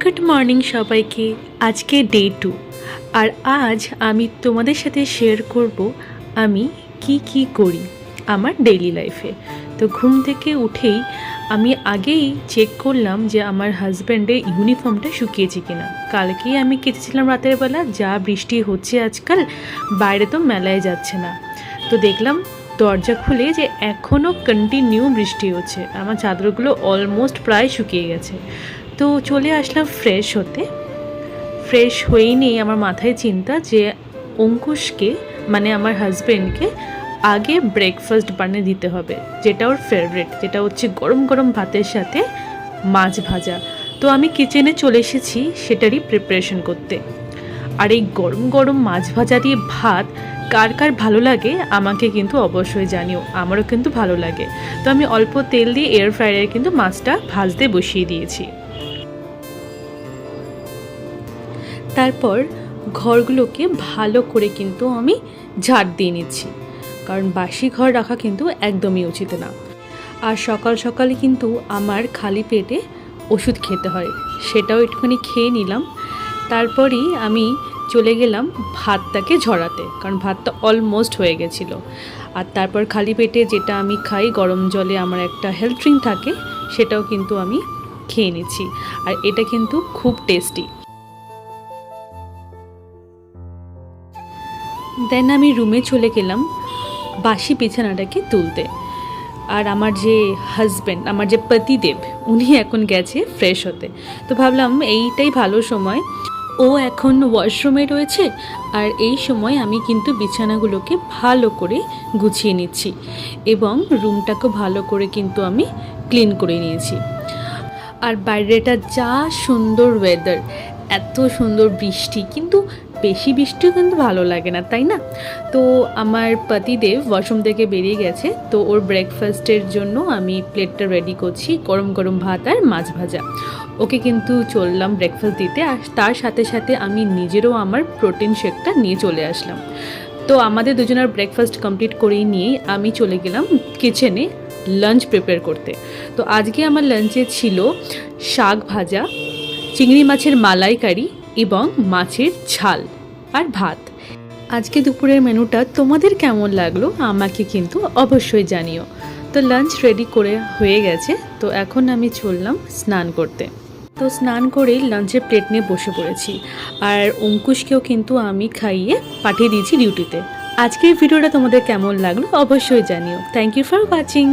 Good morning সবাইকে। আজকে day 2 আর আজ আমি তোমাদের সাথে শেয়ার করব আমি কি করি আমার ডেইলি লাইফে। তো ঘুম থেকে উঠেই আমি আগেই চেক করলাম যে আমার হাজব্যান্ডের ইউনিফর্মটা শুকিয়েছে কিনা। কালকেই আমি কেচেছিলাম রাতের বেলা, যা বৃষ্টি হচ্ছে আজকাল, বাইরে তো মেলায় যাচ্ছে না। তো দেখলাম দরজা খুলে যে এখনও কন্টিনিউ বৃষ্টি হচ্ছে, আমার চাদরগুলো অলমোস্ট প্রায় শুকিয়ে গেছে। তো চলে আসলাম ফ্রেশ হতে। ফ্রেশ হয়েই নিয়ে আমার মাথায় চিন্তা যে অঙ্কুশকে মানে আমার হাজব্যান্ডকে আগে ব্রেকফাস্ট বানিয়ে দিতে হবে, যেটা ওর ফেভারিট, যেটা হচ্ছে গরম গরম ভাতের সাথে মাছ ভাজা। তো আমি কিচেনে চলে এসেছি সেটারই প্রিপারেশন করতে। আর এই গরম গরম মাছ ভাজা দিয়ে ভাত কার কার ভালো লাগে আমাকে কিন্তু অবশ্যই জানিও, আমারও কিন্তু ভালো লাগে। তো আমি অল্প তেল দিয়ে এয়ার ফ্রায়ারে কিন্তু মাছটা ভাজতে বসিয়ে দিয়েছি। তারপর ঘরগুলোকে ভালো করে কিন্তু আমি ঝাড় দিয়ে নিচ্ছি, কারণ বাসি ঘর রাখা কিন্তু একদমই উচিত না। আর সকাল সকালে কিন্তু আমার খালি পেটে ওষুধ খেতে হয়, সেটাও একটুখানি খেয়ে নিলাম। তারপরই আমি চলে গেলাম ভাতটাকে ঝরাতে, কারণ ভাতটা অলমোস্ট হয়ে গেছিলো। আর তারপর খালি পেটে যেটা আমি খাই গরম জলে, আমার একটা হেলথ ড্রিঙ্ক থাকে, সেটাও কিন্তু আমি খেয়ে নিচ্ছি। আর এটা কিন্তু খুব টেস্টি। দেন আমি রুমে চলে গেলাম বাসি বিছানাটাকে তুলতে। আর আমার যে হাজব্যান্ড, আমার যে পতিদেব, উনি এখন গেছে ফ্রেশ হতে। তো ভাবলাম এইটাই ভালো সময়, ও এখন ওয়াশরুমে রয়েছে, আর এই সময় আমি কিন্তু বিছানাগুলোকে ভালো করে গুছিয়ে নিচ্ছি এবং রুমটাকে ভালো করে কিন্তু আমি ক্লিন করে নিয়েছি। আর বাইরেটা যা সুন্দর ওয়েদার, এত সুন্দর বৃষ্টি, কিন্তু বেশি বৃষ্টিও কিন্তু ভালো লাগে না, তাই না? তো আমার পতিদেব ওয়াশরুম থেকে বেরিয়ে গেছে, তো ওর ব্রেকফাস্টের জন্য আমি প্লেটটা রেডি করছি, গরম গরম ভাত আর মাছ ভাজা। ওকে কিন্তু চললাম ব্রেকফাস্ট দিতে, আর তার সাথে সাথে আমি নিজেরও আমার প্রোটিন শেকটা নিয়ে চলে আসলাম। তো আমাদের দুজনের ব্রেকফাস্ট কমপ্লিট করেই নিয়েই আমি চলে গেলাম কিচেনে লাঞ্চ প্রিপেয়ার করতে। তো আজকে আমার লাঞ্চে ছিল শাক ভাজা, চিংড়ি মাছের মালাইকারি এবং মাছের ঝাল আর ভাত। আজকে দুপুরের মেনুটা তোমাদের কেমন লাগলো আমাকে কিন্তু অবশ্যই জানিও। তো লাঞ্চ রেডি করে হয়ে গেছে, তো এখন আমি চললাম স্নান করতে। তো স্নান করেই লাঞ্চের প্লেট নিয়ে বসে পড়েছি, আর অঙ্কুশকেও কিন্তু আমি খাইয়ে পাঠিয়ে দিয়েছি ডিউটিতে। আজকের ভিডিওটা তোমাদের কেমন লাগলো অবশ্যই জানিও। Thank you for watching.